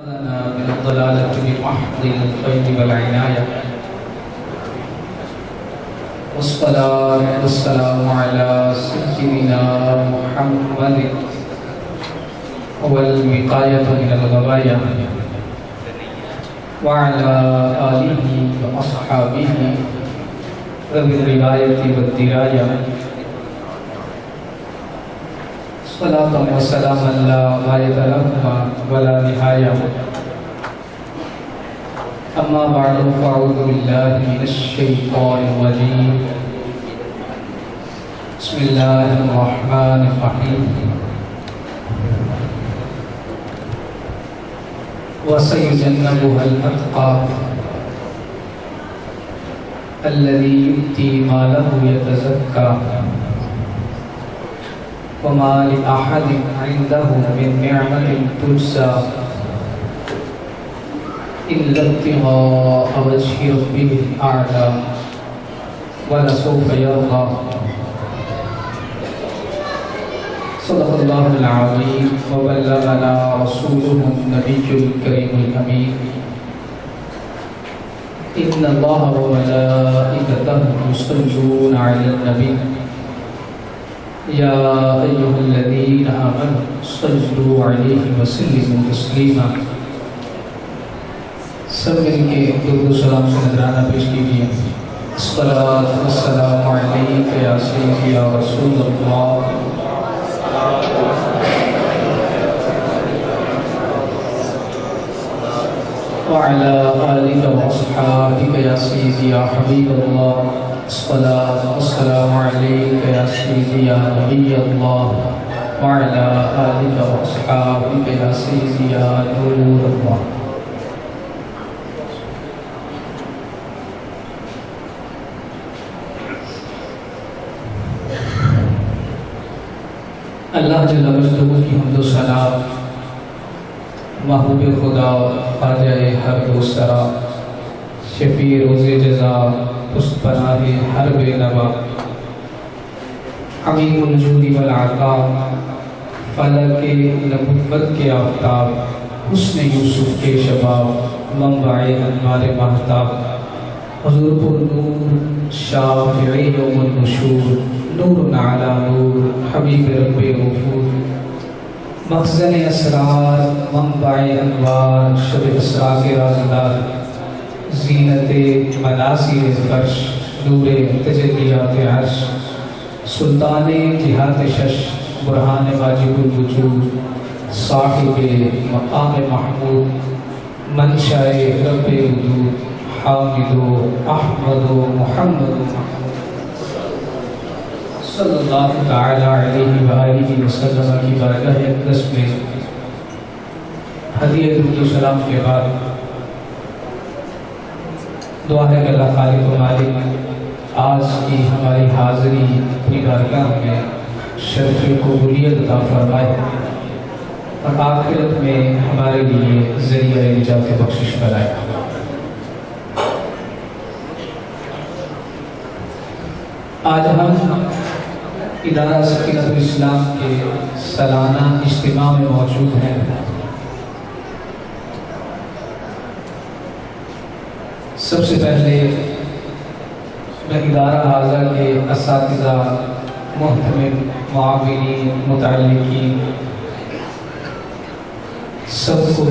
لنا من الضلالة بمحض الفيض والعناية، والصلاة والسلام على سيدنا محمد والوقاية من الغوايا، وعلى آله وأصحابه ذوي الرواية والدراية، صلاة وسلاما لا غاية لهما ولا نهاية. أما بعد فأعوذ بالله من الشيطان الرجيم. بسم الله الرحمن الرحيم. وسيجنبها الأتقى الذي يؤتي ماله يتزكى وما لأحد عنده من نعمة تجزى إلا ابتغاء وجه ربه الأعلى ولسوف يرضى. صدق الله العظيم وبلغنا رسوله النبي الكريم الأمين. إن الله وملائكته يصلون على النبي يا أيها الذين آمنوا صلوا عليه وسلموا تسليما. سب مل کے درود و سلام سے نذرانہ پیش کیجیے. الصلاۃ والسلام علیک یا سیدی یا رسول اللہ وعلى آلك وأصحابك يا سيدي يا حبيب الله. الصلاة والسلام عليك يا سيدي يا نبي الله وعلى آلك وأصحابك يا سيدي يا نور الله. اللہ جل مجدہ کی حمد و ثنا محبوب خدا خواجہ ہر دوسرا شفیع روز جزا پشت پناہ ہر بے نوا عمیم الجود والعطا فلک نبوت کے آفتاب حسن یوسف کے شباب منبع انوار مہتاب حضور پر نور شافعی یوم النشور نور علی نور حبیب رب غفور مخزن اسرار منبع انوار شب اسرا کے رازدار زینت مناصر فرش نور تجلیات عرش سلطان جہات شش برہان واجب الوجود صاحب مقام محمود منشأ رب وجود حامد احمد محمد صلی اللہ تعالی علیہ وآلہ وسلم کی بارگاہ اقدس میں ہدیہ درود و سلام کے بعد دعا ہے کہ اللہ خالق و مالک آج کی ہماری حاضری اپنی بارگاہ میں شرف قبولیت عطا فرمائے اور آخرت میں ہمارے لیے ذریعہ نجات بخشش بنائے. آج ہم ادارہ سکینۃ الاسلام کے سالانہ اجتماع میں موجود ہیں. سب سے پہلے میں ادارہ حاضر کے اساتذہ محتمل معاونین متعلقین سب کو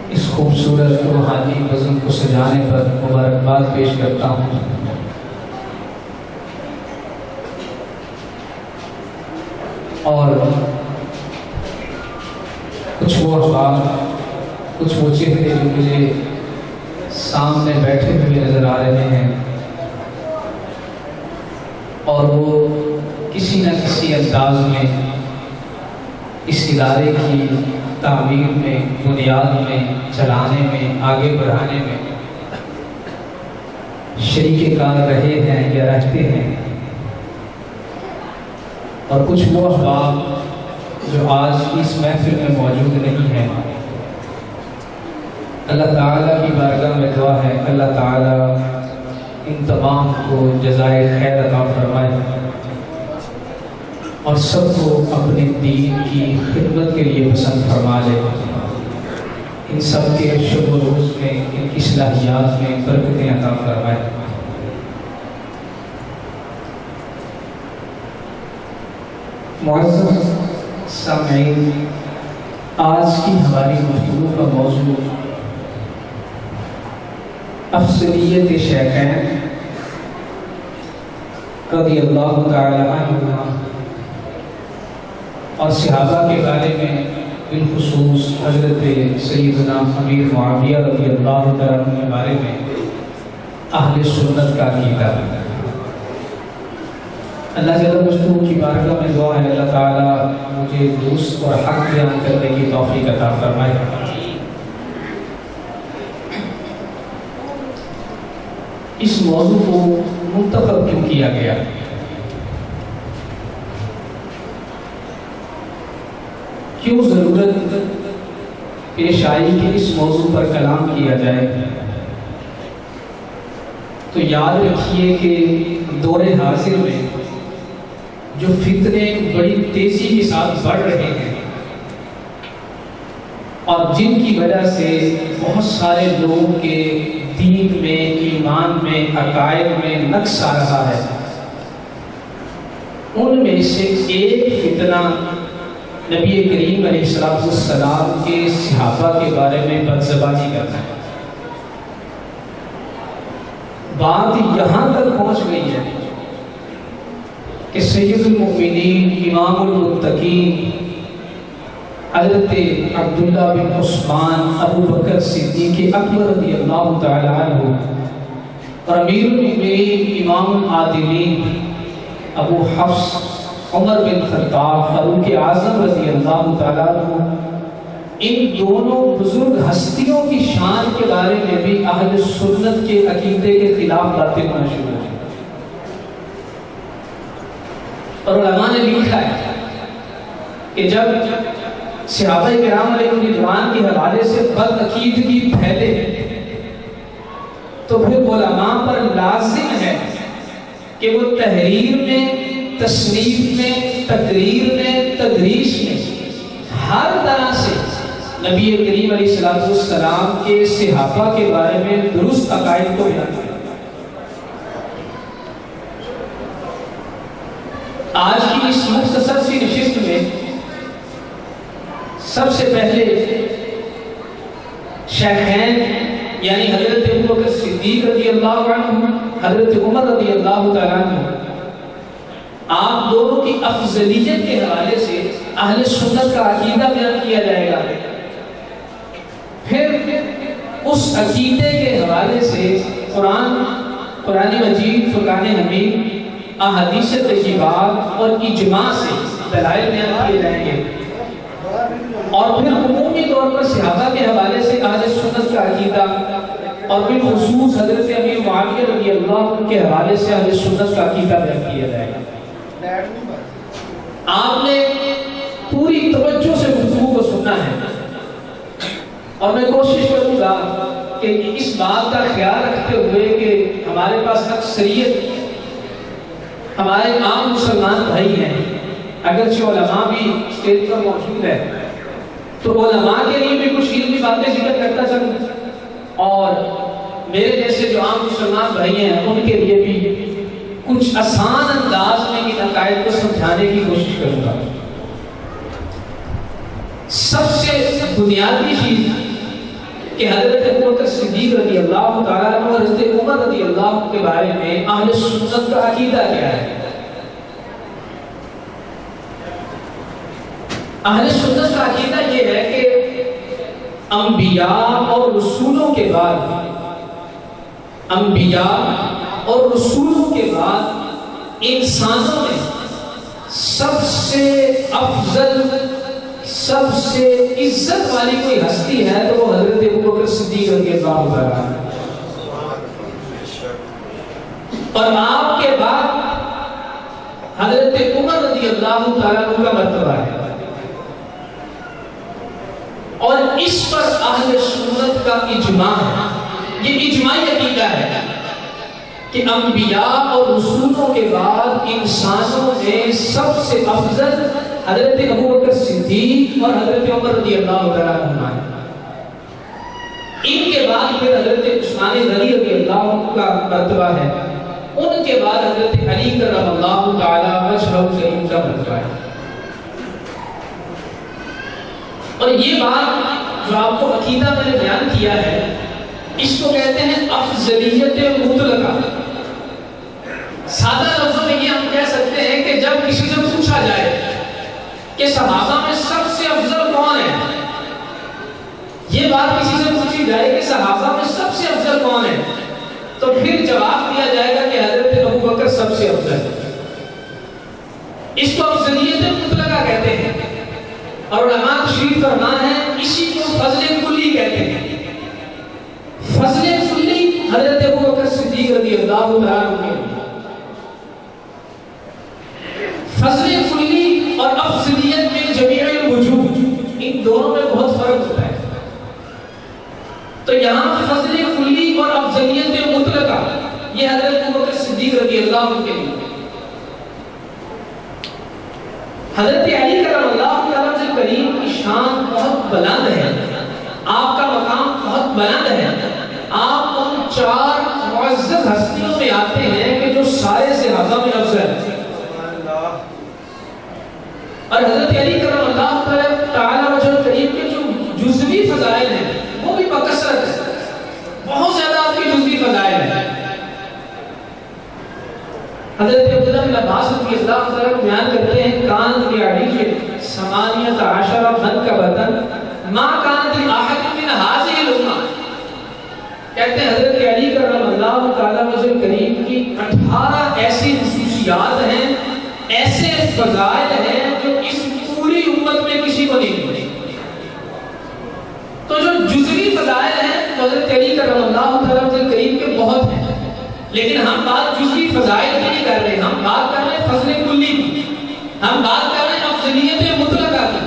اس خوبصورت روحانی بزم کو سجانے پر مبارکباد پیش کرتا ہوں. اور کچھ وہ احباب کچھ وہ چہرے جو مجھے سامنے بیٹھے ہوئے نظر آ رہے ہیں اور وہ کسی نہ کسی انداز میں اس ادارے کی تعمیر میں بنیاد میں چلانے میں آگے بڑھانے میں شریک کار رہے ہیں یا رہتے ہیں. اور کچھ وہ احباب جو آج اس محفل میں موجود نہیں ہیں. اللہ تعالیٰ کی بارگاہ میں دعا ہے اللہ تعالیٰ ان تمام کو جزائے خیر عطا فرمائے اور سب کو اپنے دین کی خدمت کے لیے پسند فرما لے. ان سب کے شب و روز میں، ان کی صلاحیات میں برکتیں عطا فرمائے۔ معزز سامعین، آج کی ہماری گفتگو کا موضوع افضلیت شیخین رضی اللہ تعالی عنہما اور صحابہ کے بارے میں، بالخصوص حضرت سیدنا امیر معاویہ رضی اللہ تعالی عنہ کے بارے میں اہل سنت کا عقیدہ۔ اللہ جل مجدہ کی بارگاہ میں دعا ہے اللہ تعالیٰ مجھے درست اور حق بیان کرنے کی توفیق عطا فرمائے۔ اس موضوع کو منتخب کیوں کیا گیا؟ کیوں ضرورت پیش آئی کہ اس موضوع پر کلام کیا جائے؟ تو یاد رکھیے کہ دور حاضر میں جو فتنے بڑی تیزی کے ساتھ بڑھ رہے ہیں اور جن کی وجہ سے بہت سارے لوگوں کے دین میں، ایمان میں، عقائد میں نقص آ رہا ہے، ان میں سے ایک فتنہ نبی کریم علیہ السلام کے صحابہ کے بارے میں بدزبانی کرنا ہے۔ بات یہاں تک پہنچ گئی ہے کہ سید المؤمنین، امام المتقین حضرت عبداللہ بن عثمان ابو بکر صدیق اکبر رضی اللہ تعالی عنہ اور امیر المؤمنین امام العادلین ابو حفص عمر بن خطاب فاروق اعظم رضی اللہ تعالی عنہ، ان دونوں بزرگ ہستیوں کی شان کے بارے میں بھی اہل سنت کے عقیدے کے خلاف باتیں ہونا شروع ہوئی، اور علماء نے لکھا ہے کہ جب صحابہ کرام علیہ رضوان کے حوالے سے بد عقیدگی پھیلے تو پھر علماء پر لازم ہے کہ وہ تحریر میں، تصنیف میں، تقریر میں، تدریس میں ہر طرح سے نبی کریم علیہ السلام کے صحابہ کے بارے میں درست عقائد کو بیان کریں۔ آج کی اس مختصر سی نشست میں سب سے پہلے شیخین یعنی حضرت ابو بکر صدیق رضی اللہ عنہ، حضرت عمر رضی اللہ تعالیٰ عنہ، آپ دونوں کی افضلیت کے حوالے سے اہل سنت کا عقیدہ بیان کیا جائے گا۔ پھر اس عقیدے کے حوالے سے قرآن مجید، فرقان حمید، احادیث طیبات اور اجماع سے دلائل بیان کیے جائیں گے، اور پھر عمومی طور پر صحابہ کے حوالے سے اہل سنت کا عقیدہ، اور بالخصوص حضرت امیر معاویہ رضی اللہ عنہ کے حوالے سے اہل سنت کا عقیدہ بیان کیا جائے گا۔ آپ نے پوری توجہ سے گفتگو کو سننا ہے، اور میں کوشش کروں گا کہ اس بات کا خیال رکھتے ہوئے کہ ہمارے پاس اکثریت ہمارے عام مسلمان بھائی ہیں، اگرچہ علماء بھی اسٹیج پر موجود ہے، تو علماء کے لیے بھی کچھ علمی باتیں ذکر کرتا چلوں، اور میرے جیسے جو عام مسلمان بھائی ہیں ان کے لیے بھی کچھ آسان انداز میں ان عقائد کو سمجھانے کی کوشش کروں گا۔ سب سے بنیادی چیز کہ حضرت ابو بکر صدیق رضی اللہ تعالیٰ عنہ اور حضرت عمر رضی اللہ عنہ کے بارے میں اہل سنت کا عقیدہ کیا ہے؟ اہل سنت کا عقیدہ یہ ہے کہ انبیاء اور رسولوں کے بعد انسانوں میں سب سے افضل، سب سے عزت والی کوئی ہستی ہے تو وہ حضرت ابو بکر صدیق رضی اللہ تعالیٰ عنہ، اور آپ کے بعد حضرت عمر رضی اللہ تعالیٰ عنہ کا مرتبہ ہے، اور اس پر اہل سنت کا اجماع ہے۔ یہ اجماعی عقیدہ ہے کہ انبیاء اور رسولوں کے بعد انسانوں میں سب سے افضل حضرت ابو بکر صدیق اور حضرت عمر رضی اللہ تعالیٰ عنہ ہیں۔ بعد پھر حضرت عثمان غنی رضی اللہ عنہ کا مرتبہ ہے، ان کے بعد حضرت علی کرم اللہ تعالی وجہہ الکریم کا مرتبہ ہے۔ اور یہ بات جو آپ کو عقیدہ میں نے بیان کیا ہے، اس کو کہتے ہیں افضلیت مطلقہ۔ سادہ لفظوں میں یہ ہم کہہ سکتے ہیں کہ جب کسی سے پوچھا جائے کہ صحابہ میں سب سے افضل کون ہے، یہ بات کسی سے پوچھی جائے کہ صحابہ میں سب سے افضل کون ہے، تو پھر جواب دیا جائے گا کہ حضرت ابو بکر سب سے افضل ہے۔ اس کو افضلیت مطلقہ کہتے ہیں، اور علماء تشریح فرما ہے اسی کو فضل کلی کہتے ہیں۔ فضل کلی حضرت ابو بکر صدیق رضی اللہ تعالیٰ عنہ، فضل کلی اور افضلیت میں جمیع الوجوہ، ان دونوں میں بہت فرق ہوتا ہے۔ تو یہاں فضل کلی اور افضلیت مطلقہ یہ حضرت ابو بکر صدیق رضی اللہ عنہ کے لیے۔ حضرت علی کرم اللہ تعالیٰ سے کریم کی شان بہت بلند ہے، آپ کا مقام بہت بلند ہے۔ آپ ان 4 معزز ہستیوں میں آتے ہیں کہ جو سارے صحابہ میں افضل ہیں، اور حضرت علی کرم اللہ تعالیٰ وجہ کریم کے جو جزوی فضائل ہیں وہ بھی بکثرت ہے، بہت زیادہ آپ کی جزوی فضائل ہیں۔ حضرت عبداللہ بن عباس رضی اللہ عنہ بیان کرتے ہیں کان کی علی ثمانیت عشر بن کا بطن ما کانت احد من هذه الامه، کہتے ہیں حضرت علی کرم اللہ تعالیٰ وجہ کریم کی 18 ایسی خصوصیات ہیں، ایسے فضائل ہیں جو اس پوری امت میں کسی کو نہیں ملے۔ تو جو جزوی فضائل ہیں حضرت علی کرم اللہ تعالیٰ وجہ کریم کے بہت ہیں، لیکن ہم بات جزوی فضائل کی نہیں کر رہے، ہم بات کر رہے ہیں فضل کلی کی، ہم بات کر رہے ہیں افضلیت مطلقہ کی،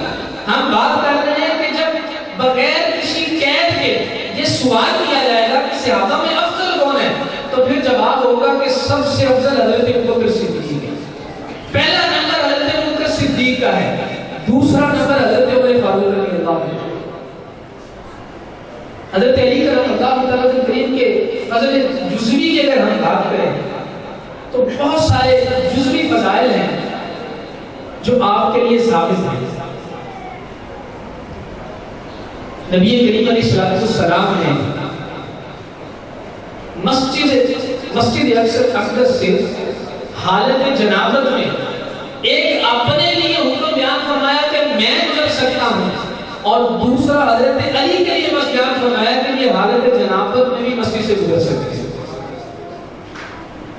ہم بات کر رہے ہیں کہ جب بغیر کسی قید کے یہ سوال کیا جائے گا کہ صحابہ میں افضل کون ہے، تو پھر جواب ہوگا کہ سب سے افضل حضرت ابو بکر صدیق ہے۔ پہلا نمبر حضرت ابو بکر صدیق کا ہے، دوسرا نمبر حضرت عمر فاروق رضی اللہ عنہ۔ حضرت علی کرم اللہ تعالیٰ کے کریم کے فضل جزوی کی اگر ہم بات کریں تو بہت سارے جزوی فضائل ہیں جو آپ کے لیے ثابت ہیں۔ نبی کریم علیہ السلام نے مسجد اقدس سے حالت جنابت میں ایک اپنے لیے حکم بیان فرمایا کہ میں گزر سکتا ہوں، اور دوسرا حضرت علی کے لیے بس بیان فرمایا کہ یہ حالت جنابت میں بھی مسجد سے گزر سکتے ہیں۔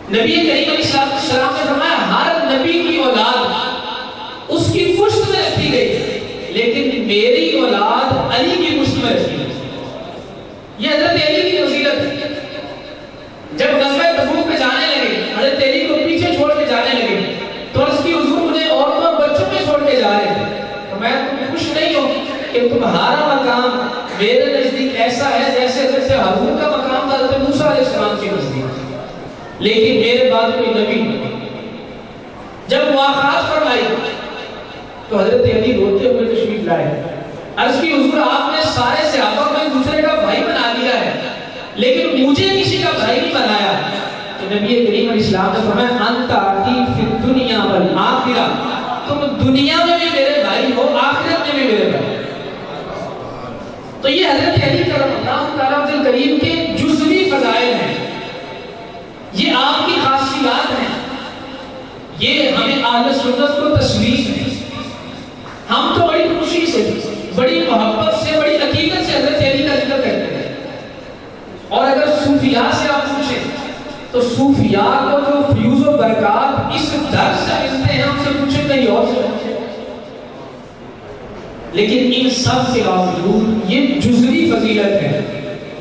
نبی کریم علیہ السلام نے فرمایا ہر نبی کی اولاد اس کی پشت میں رکھی گئی، لیکن میری اولاد علی کی پشت میں رکھی گئی۔ یہ حضرت علی کی فضیلت ہے۔ جب غزوہ تبوک پہ جانے لگے، حضرت علی کو پیچھے چھوڑ کے جانے لگے، تو اس کی حضور مجھے عورتوں اور بچوں میں چھوڑ کے جا رہے تھے، تو میں تم خوش نہیں ہوں کہ تمہارا مقام میرے نزدیک ایسا ہے جیسے حضرت ہارون کا مقام تھا حضرت موسیٰ علیہ السلام کے نزدیک، لیکن میرے بعد کوئی نبی۔ جب مواخات فرمائی تو حضرت علی روتے ہوئے تشریف لائے، عرض کی حضور آپ نے سارے صحابہ کو ایک دوسرے کا بھائی بنا دیا ہے، لیکن مجھے کسی کا بھائی نہیں بنایا۔ تو نبی کریم علیہ السلام نے فرمایا انت آتی فی الدنیا والآخرہ، تم دنیا میں بھی میرے بھائی ہو، آخرت میں بھی میرے بھائی۔ تو یہ حضرت علی کرم اللہ تعالیٰ عنہ کریم کے جزوی فضائل ہیں، یہ آپ کی خاصیات ہیں، یہ ہمیں اہل سنت کو تسلیم ہے۔ ہم تو بڑی خوشی سے، بڑی محبت سے، بڑی عقیدت سے حضرت علی کا ذکر کرتے ہیں، اور اگر صوفیاء سے آپ پوچھیں تو صوفیاء کو جو فیوز و برکات اس در سے ملتے ہیں، ہم سے پوچھیں کہیں اور سے پوچھیں۔ لیکن ان سب کے باوجود یہ جزوی فضیلت ہے،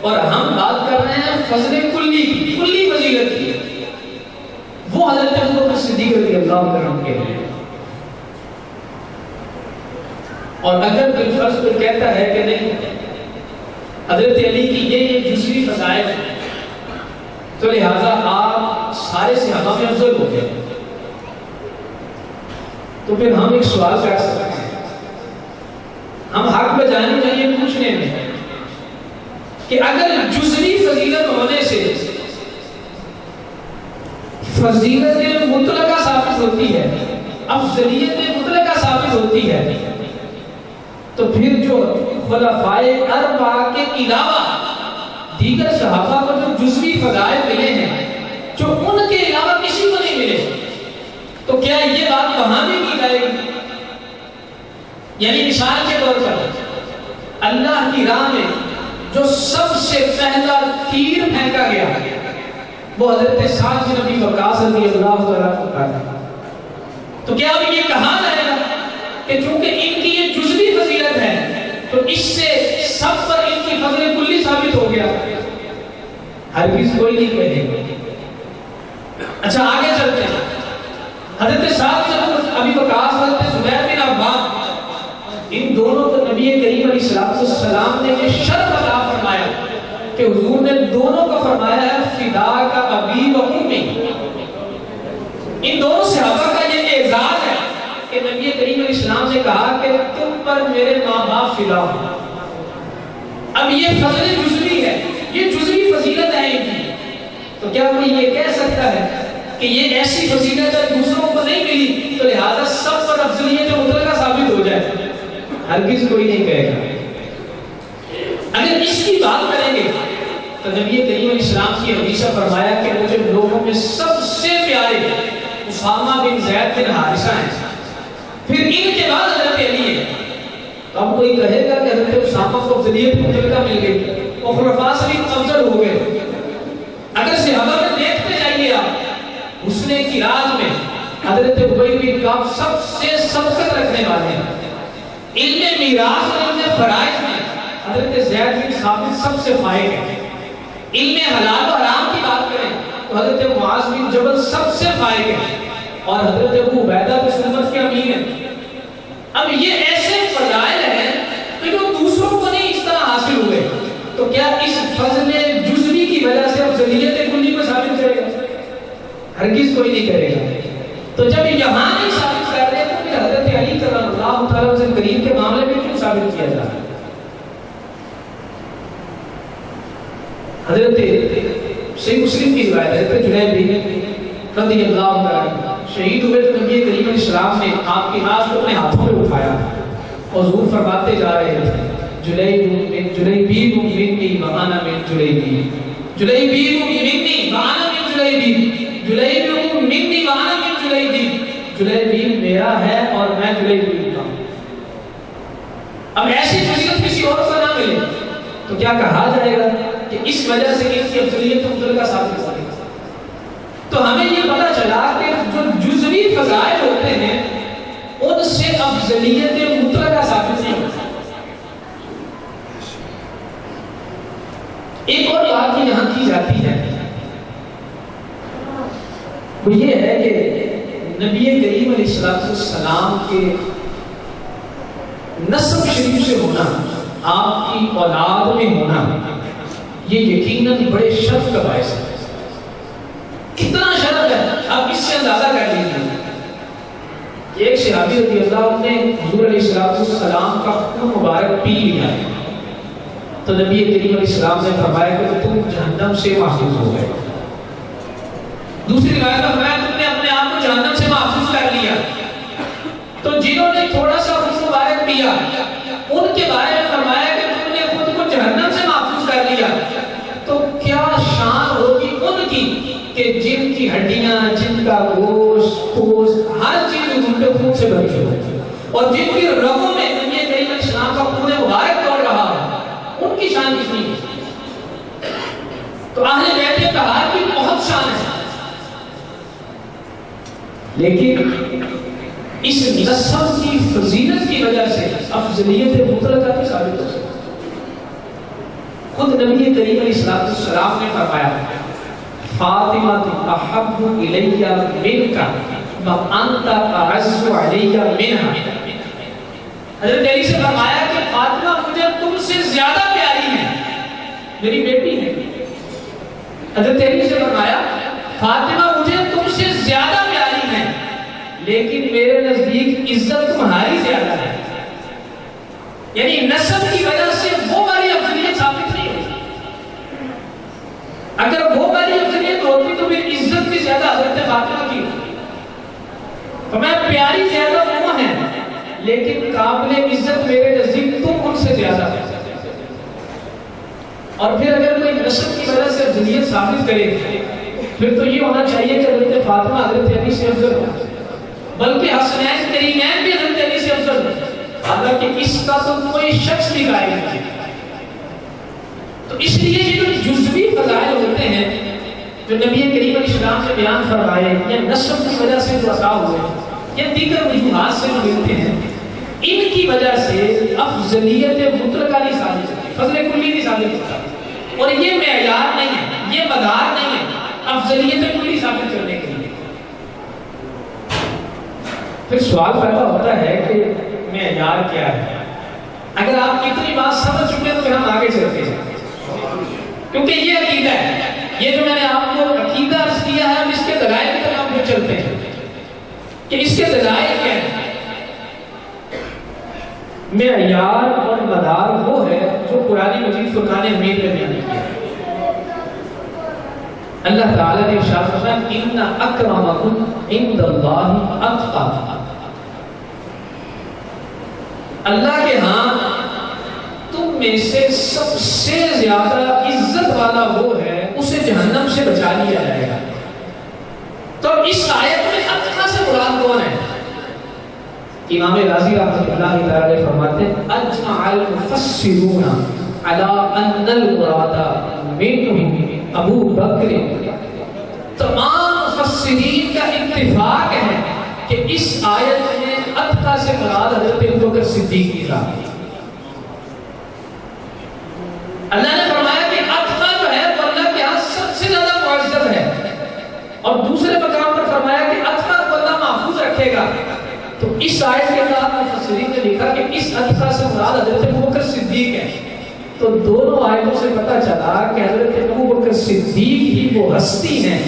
اور ہم بات کر رہے ہیں فضل کلی فضیلت کی، وہ حضرت ابو بکر صدیق رضی اللہ عنہ کے ہیں۔ اور اگر بالفرض کوئی کہتا ہے کہ نہیں حضرت علی کی یہ جزوی فضائل ہیں، تو لہذا آپ سارے صحابہ میں افضل ہو گئے، تو پھر ہم ایک سوال کر سکتے ہیں، ہم حق بجانی چاہیے پوچھنے میں کہ اگر جزوی فضیلت ہونے سے فضیلت مطلقہ ثابت ہوتی ہے، افضلیت مطلقہ ثابت ہوتی ہے، تو پھر جو خلفائے اربعہ کے علاوہ دیگر صحابہ کو جو جزوی فضائل ملے ہیں جو ان کے علاوہ کسی کو نہیں ملے، تو کیا یہ بات وہاں بھی کی جائے گی؟ یعنی مثال کے طور پر اللہ کی راہ میں جو سب سے پہلا تیر پھینکا گیا وہ حضرت سعد بن ابی وقاص رضی اللہ تعالیٰ عنہ کا، تو کیا اب یہ کہا جائے گا کہ چونکہ ان کی یہ جزوی فضیلت ہے تو اس سے سب پر ان کی فضل کلی ثابت ہو گیا؟ ہرگز کوئی نہیں کہے گا۔ اچھا آگے چلتے ہیں، حضرت سعد بن ابی وقاص حضرت زبیر بن عوام، ان دونوں کو نبی کریم علیہ السلام نے یہ شرط عطا فرمایا کہ حضور نے دونوں کو فرمایا ہے فداک ابی و امی۔ ان دونوں صحابہ کا یہ اعزاز ہے کہ نبی کریم علیہ السلام نے کہا کہ تم پر میرے ماں باپ فدا ہوں۔ اب یہ فضل جزوی ہے، یہ جزوی فضیلت ہے ان کی، تو کیا کوئی یہ کہہ سکتا ہے کہ یہ ایسی فضیلت ہے دوسروں کو نہیں ملی تو لہذا سب پر افضلیت مطلقہ ثابت ہو جائے؟ ہرگز کوئی نہیں کہے گا۔ اگر اس کی بات کریں گے تو نبی کریم علیہ السلام کی حدیث فرمایا کہ مجھے لوگوں میں سب سے پیارے اسامہ بن زید بن حارثہ ہیں، پھر ان کے بعد حضرت علی ہے۔ تو اب کوئی کہے گا کہ حضرت اسامہ کو افضلیت مطلقہ مل گئی اور خلفاء سے بھی افضل ہو گئے؟ اگر صحابہ میں دیکھتے جائیے آپ، حسن کراج میں حضرت ابی بن کعب سب سے سبقت رکھنے والے ہیں، علم میراث اور علم فرائض میں حضرت زید بن ثابت سب سے فائق ہے، علم حلال و حرام کی بات کریں تو حضرت معاذ بن جبل سب سے فائق ہے، اور حضرت ابو عبیدہ بن سلمت کے امیر ہیں۔ اب یہ ایسے فضائل ہیں کہ جو دوسروں کو نہیں اس طرح حاصل ہوئے، تو کیا اس فضل جزوی کی وجہ سے افضلیت کلی کو ثابت کرے گا؟ ہرگز کوئی نہیں کرے گا۔ تو جب یہاں نہیں ثابت کر رہے تو پھر حضرت علی کرم اللہ تعالیٰ عنہ کریم کے معاملے میں کیوں ثابت کیا جا رہا ہے؟ حضرت صحیح مسلم کی روایت ہے، حضرت جنید رضی اللہ عنہ شہید ہوئے تو نبی کریم علیہ السلام نے آپ کی لاش کو اپنے ہاتھوں میں اٹھایا اور حضور فرماتے جا رہے تھے جلیبیب منی وانا من جلیبیب، جلیبیب منی وانا من جلیبیب، جلیبیب منی وانا من جلیبیب، جلیبیب میرا ہے اور میں جلیبیب کا ہوں۔ اب ایسی فضیلت کسی اور کو نہ ملے تو کیا کہا جائے گا کہ اس وجہ سے ان کی افضلیت مطلقہ ثابت ہو گئی؟ تو ہمیں یہ پتہ چلا کہ جو جزوی فضائل ہوتے ہیں ان سے افضلیت مطلقہ ثابت نہیں ہوتی۔ ایک اور بات یہاں کی جاتی ہے وہ یہ ہے کہ نبی کریم علیہ السلام کے نسب شریف سے ہونا، آپ کی اولاد میں ہونا، یہ یقیناً بڑے شرف کا باعث ہے۔ کتنا شرف ہے آپ اس سے اندازہ کر لیجیے۔ ایک صحابی رضی اللہ عنہ نے حضور علیہ السلام کا خون مبارک پی لیا، تو نبی کریم علیہ السلام نے فرمایا کہ تم جہنم سے محفوظ ہو گئے۔ دوسری روایت میں فرمایا تم نے اپنے آپ کو جہنم سے محفوظ کر لیا۔ تو جنہوں نے تھوڑا سا خون مبارک پیا ان کے بارے میں فرمایا کہ تم نے خود کو جہنم سے محفوظ کر لیا، تو کیا شان ہوگی ان کی کہ جن کی ہڈیاں، جن کا گوشت، ہر چیز ان کے خون سے بھری ہو، اور جن کی رگوں میں نبی کریم علیہ السلام کا خون مبارک دوڑ رہا ہے، ان کی شان کتنی ہے؟ تو اہل بیت طہار کی بہت شان ہے، لیکن اس نسب کی فضیلت کی وجہ سے افضلیت مطلقہ کی ثابت ہو سکتی۔ خود نبی کریم علیہ السلام نے فرمایا فاطمہ احب الی منک وانت اعز علی منها۔ حضرت علی سے فرمایا کہ فاطمہ مجھے تم سے زیادہ پیاری ہے، میری بیٹی ہے۔ حضرت علی سے فرمایا فاطمہ مجھے تم سے زیادہ پیاری ہے لیکن میرے نزدیک عزت تمہاری زیادہ ہے۔ یعنی نسب کی وجہ سے وہ والی افضلیت ثابت نہیں ہوتی۔ فرمایا پیاری زیادہ وہ ہیں لیکن قابل عزت میرے نزدیک تم ان سے زیادہ ہے. اور پھر اگر کوئی نسب کی وجہ سے افضلیت ثابت کرے پھر تو یہ ہونا چاہیے کہ حضرت فاطمہ حضرت علی سے افضل ہو، بلکہ حسنین کریمین بھی حضرت علی سے افضل ہو، حالانکہ اس کا تو کوئی شخص بھی قائل نہیں. تو اس لیے یہ جو جزوی فضائل ہوتے ہیں جو نبی کریم علیہ السلام نے بیان فرمائے یا نسب کی وجہ سے جو عطا ہوئے یا دیگر وجوہات سے جو ملتے ہیں، ان کی وجہ سے افضلیت مطلقہ نہیں ثابت ہوتی، فضل کلی نہیں ثابت ہوتا. اور یہ معیار نہیں ہے، یہ مدار نہیں ہے افضلیت کلی ثابت کرنے کے لیے. پھر سوال پیدا ہوتا ہے کہ معیار کیا ہے؟ اگر آپ اتنی بات سمجھ چکے تو پھر ہم آگے چلتے ہیں، کیونکہ یہ عقیدہ ہے. یہ جو میں نے آپ کو عقیدہ عرض کیا ہے، ہم اس کے دلائل کی طرف پھر چلتے ہیں کہ اس کے دلائل کیا ہے. معیار اور مدار وہ ہے جو قرآن مجید فرقان حمید میں بیان کیا ہے. اللہ تعالیٰ نے ارشاد فرمایا ان اکرمکم عند اللہ اتقاکم. اللہ کے ہاں تم میں سے سب سے زیادہ عزت والا وہ ہے اسے جہنم سے بچا لیا جائے گا. تو اس آیت میں اتقا سے مراد کون ہے؟ امام راضی رحمۃ اللہ تعالی فرماتے ہیں اجمع المفسرون علی ان المراد منهم ابو بکر. تمام مفسرین کا اتفاق ہے کہ اس آیت میں اتقا سے مراد حضرت ابو بکر صدیق کی ذات ہے. اللہ نے فرمایا کہ اتقا جو ہے وہ اللہ کے ہاں سب سے زیادہ معزز ہے، اور دوسرے مقام پر فرمایا کہ اتقا کو اللہ محفوظ رکھے گا. تو اس آیت کے بعد مفسرین نے لکھا کہ اس اتقا سے مراد حضرت ابو بکر صدیق ہے. تو دونوں آیتوں سے پتہ چلا کہ حضرت ابو بکر صدیق ہی وہ ہستی ہیں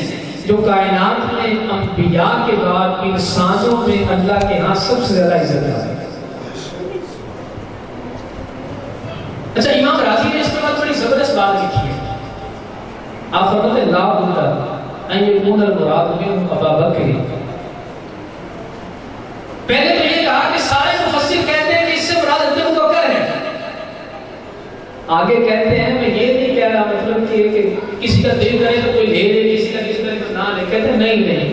جو کائنات میں انبیاء کے بعد انسانوں میں اللہ کے ہاں سب سے زیادہ عزت ہے. اچھا، امام راضی نے اس کے بعد بڑی زبردست بات لکھی ہے. آپ فرماتے ہیں لا بد ان یکون المراد منهم ابا بکر. پہلے تو یہ کہا کہ سارے مفسر کہتے ہیں کہ اس سے مراد حضرت ابو بکر ہے. آگے کہتے ہیں میں یہ نہیں کہہ رہا مطلب کہ کسی کا دل کرے تو کوئی لے لے، کسی کا دل کرے تو نہ لے. کہتے ہیں نہیں،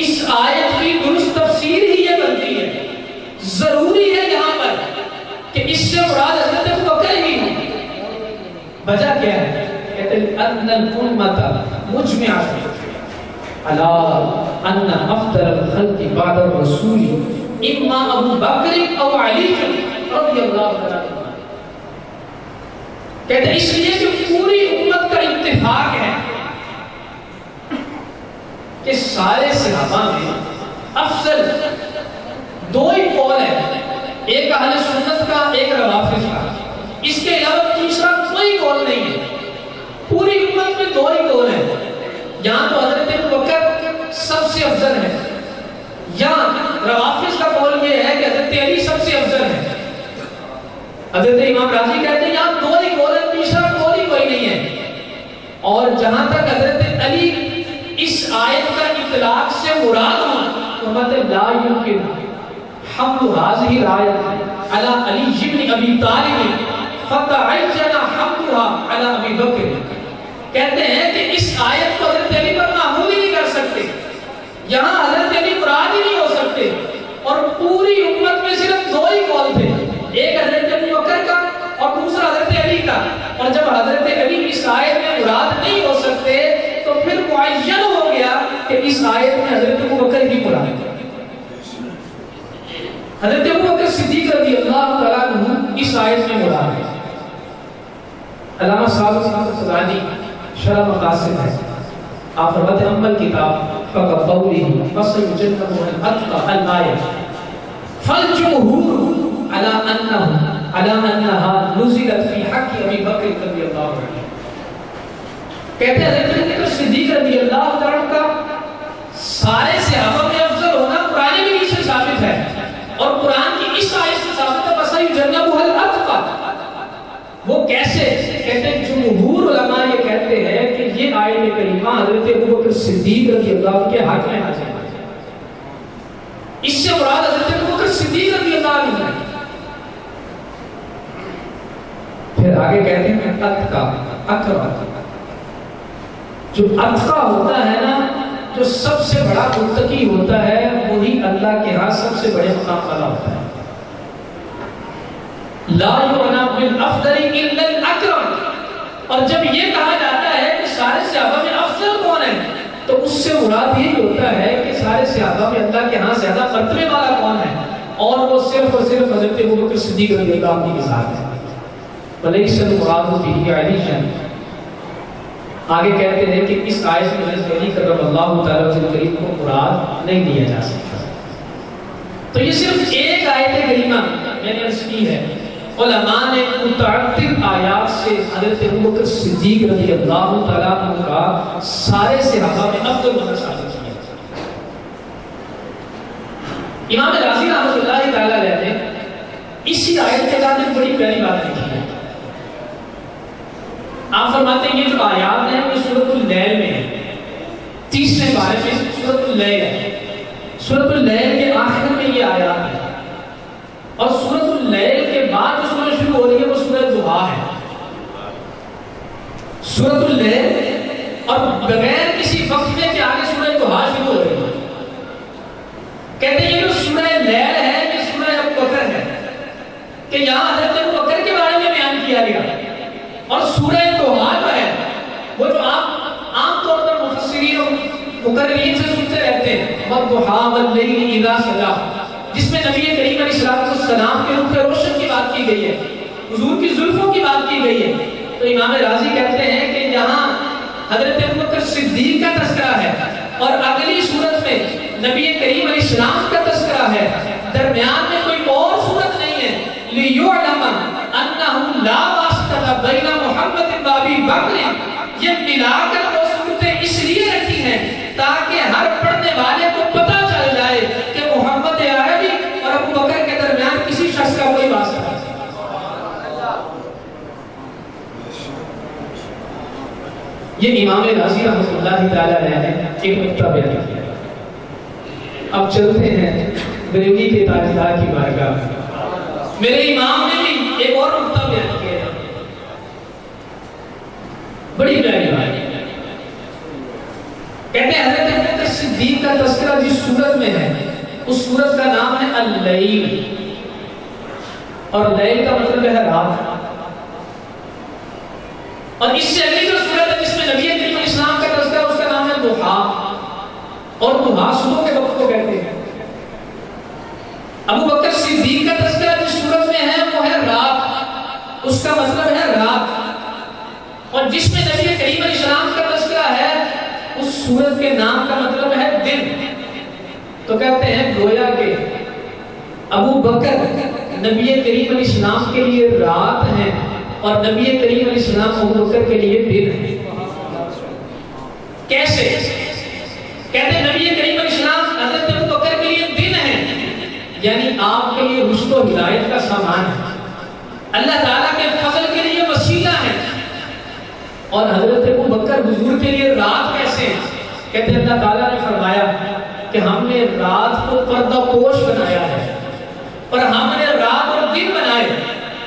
اس آیت کی درست تفسیر ہی یہ بنتی ہے. ضروری ہے یہاں پر کہ اس سے مراد حضرت ابو بکر ہی ہو. وجہ کیا ہے؟ کہتے ہیں ان الامة مجمعة على ان افضل الخلق بعد الرسول اما ابو بکر او علی رضی اللہ عنہ. کہتے ہیں اس لیے کہ پوری امت کا اتفاق ہے کہ سارے صحابہ میں افضل دو ہی قول ہیں، ایک اہل سنت کا، ایک روافض کا. اس کے علاوہ تیسرا کوئی قول نہیں ہے. پوری امت میں دو ہی قول ہیں، یہاں تو حضرت ابو بکر سب سے افضل ہے، یا روافض کا قول یہ ہے کہ حضرت علی سب سے افضل ہے. حضرت امام راضی کہتے ہیں یہاں دو ہی قول ہیں، تیسرا قول ہی کوئی نہیں ہے. اور جہاں تک حضرت علی اس آیت کا اطلاق سے مراد ہو تو مطلب لا یمکن حمل هذه الآیت علی علی بن ابی طالب فتعجل حملها علی ابی بکر. کہتے ہیں کہ اس آیت کو حضرت علی پر محمول ہی نہیں کر سکتے، یہاں حضرت علی مراد ہی نہیں ہو سکتے. اور پوری امت میں صرف دو ہی قول تھے، ایک حضرت ابو بکر کا اور دوسرا حضرت علی کا. اور جب حضرت علی اس آیت میں مراد نہیں ہو سکتے تو پھر معین ہو گیا کہ اس آیت میں حضرت ابو بکر ہی مراد ہے. حضرت ابو بکر صدیق رضی اللہ تعالیٰ عنہ اس آیت میں مراد ہے. علامہ صاحب سلانی شرح مقاصد ہے، آپ فرماتے ہیں اما الکتاب فقوله فسيجنبها الاتقى الآية فالجمهور على انها نزلت في حق ابي بکر رضی اللہ عنہ. کہتے ہیں حضرت ابو بکر صدیق رضی اللہ تعالیٰ کا سارے صحابہ میں افضل ہونا قرآن مجید سے ثابت ہے، اور قرآن کی اس آیت سے ثابت ہے فسيجنبها الاتقى. وہ کیسے؟ کہتے ہیں جمہور علماء یہ کہتے ہیں کہ یہ آیت کریمہ حضرت ابو بکر صدیق رضی اللہ عنہ کے حق میں نازل ہے. اس سے مراد حضرت ابوبکر صدیق رضی اللہ عنہ ہے۔ پھر آگے کہتے ہیں اتقا، اکرم، جو اتقا ہوتا ہے نا، جو سب سے بڑا متقی ہوتا ہے، وہی اللہ کے ہاں سب سے بڑے مقام والا ہوتا ہے۔ لا یعنی بالافضل الا الاکرم، اور جب یہ کہا جاتا ہے کہ سارے صحابہ میں افضل کون ہے، تو اس سے مراد یہی ہوتا ہے کہ سارے صحابہ میں اللہ کے ہاں زیادہ مرتبے والا کون ہے، اور وہ صرف اور صرف حضرت ابوبکر صدیق رضی اللہ عنہ کے ساتھ ہے۔ ولیس المراد به علیہ، آگے کہتے ہیں کہ اس آیت میں حضرت علی کرم اللہ تعالیٰ وجہ کریم کو مراد نہیں لیا جا سکتا۔ تو یہ صرف ایک آیت کریمہ میں نے عرض کی ہے، علماء نے متعدد آیات سے حضرت ابوبکر صدیق رضی اللہ تعالیٰ عنہ کا سارے صحابہ میں افضل ہونا ثابت کیا۔ امام رازی رحمۃ اللہ تعالیٰ علیہ نے اسی آیت کے بعد ایک بڑی پیاری بات لکھی ہے۔ آپ فرماتے ہیں یہ جو آیات ہیں وہ سورۃ اللیل میں ہے، 30ویں پارے میں سورۃ اللیل ہے۔ سورۃ اللیل کے آخر میں یہ آیات ہے، اور سورۃ اللیل کے بعد جو سورہ شروع ہو رہی ہے وہ سورہ ضحیٰ ہے۔ سورۃ اللیل اور بغیر کسی وقفے کے آگے سورہ ضحیٰ شروع ہو رہی ہے۔ کہتے ہیں یہ جو سورہ لیل ہے یہ سورہ ابوبکر ہے، کہ یہاں حضرت ابوبکر کے بارے میں بیان کیا گیا، اور سورہ ضحیٰ جو ہے وہ جو آپ عام طور پر مفسرین اور مقررین سے سنتے رہتے ہیں، وَالضُّحَىٰ وَاللَّيْلِ إِذَا سَجَىٰ، جس میں نبی کریم علیہ السلام کے روح روشن کی بات کی گئی ہے، حضور کی زلفوں کی بات کی گئی ہے۔ تو امام رازی کہتے ہیں کہ یہاں حضرت ابوبکر صدیق کا تذکرہ ہے، اور اگلی صورت میں نبی کریم علیہ السلام کا تذکرہ ہے، درمیان میں کوئی اور صورت نہیں ہے۔ لِيُعْلَمَ أَنَّهُ لَا وَاسِطَةَ بَيْنَ مُحَمَّدٍ وَأَبِي بَکْرٍ، یہ ملا کر وہ صورتیں اس لیے رکھی ہیں تاکہ ہر پڑھنے والے کو پتہ چل جائے کہ محمد عربی اور ابوبکر کے درمیان کسی شخص کا کوئی واسطہ نہیں۔ یہ امام رازی رحمۃ اللہ تعالی علیہ نے ایک نقطہ بیان کیا۔ اب چلتے ہیں بریلی کے تاجدار کی بارگاہ میں۔ میرے امام نے بھی ایک اور نقطہ بیان کیا، بڑی پیاری بات۔ کہتے ہیں حضرت ابوبکر صدیق کا تذکرہ جس سورت میں ہے اس سورت کا نام ہے اللیل، اور لیل کا مطلب ہے رات، اور اس سے اگلی جو سورت ہے جس میں نبی کریم علیہ السلام کا تذکرہ اس کا نام ہے ضحیٰ، اور ضحیٰ صبح کے وقت کو کہتے ہیں۔ ابوبکر صدیق کا تذکرہ جس سورت میں ہے وہ ہے رات، اس کا مطلب ہے رات، اور جس میں نبی کریم علیہ السلام کا تذکرہ ہے اس سورت کے نام کا مطلب ہے دن۔ تو کہتے ہیں گویا کہ ابوبکر نبی کریم علیہ السلام کے لیے رات ہے، اور نبی کریم علیہ السلام ابوبکر کے لیے دن ہے۔ کیسے؟ کہتے ہیں نبی کریم علیہ السلام حضرت ابوبکر کے لیے دن ہے، یعنی آپ کے لیے رشد و ہدایت کا سامان ہے، اللہ تعالیٰ کے فضل کے لیے وسیلہ ہے، اور حضرت ابوبکر حضور کے لیے رات کیسے ہیں؟ کہتے ہیں اللہ تعالیٰ نے فرمایا کہ ہم نے رات کو پردہ پوش بنایا ہے، اور ہم نے رات اور دن بنائے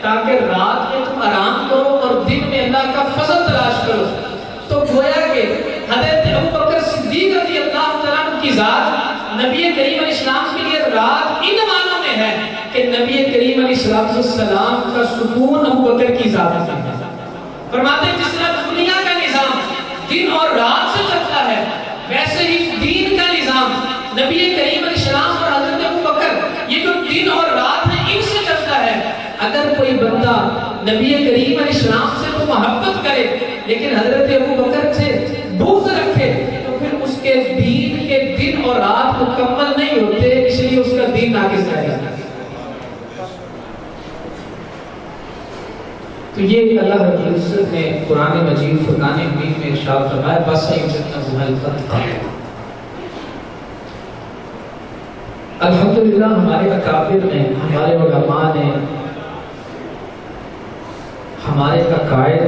تاکہ رات میں تم آرام کرو اور دن میں اللہ کا فضل تلاش کرو۔ تو گویا کہ حضرت ابوبکر صدیق رضی اللہ تعالیٰ عنہ کی ذات نبی کریم علیہ السلام کے لیے رات ان معنوں میں ہے کہ نبی کریم علیہ السلام کا سکون ابوبکر کی ذات میں ہے۔ فرماتے ہیں جس طرح دنیا کا نظام دن اور رات سے چلتا ہے، ویسے ہی دین کا نظام نبی کریم علیہ السلام اور حضرت ابوبکر یہ جو دن اور رات ہے ان سے چلتا ہے۔ اگر کوئی بندہ نبی کریم علیہ السلام سے تو محبت کرے لیکن حضرت ابوبکر سے بغض رکھے تو پھر اس کے دین کے دن اور رات مکمل نہیں ہوتے، اس لیے اس کا دین ناقص رہ جاتا ہے۔ تو یہ اللہ رب العزت نے قرآن مجید فرقان حمید میں ارشاد فرمایا بس الحمدللہ ہمارے اکابر نے، ہمارے علماء نے، ہمارے عقائد،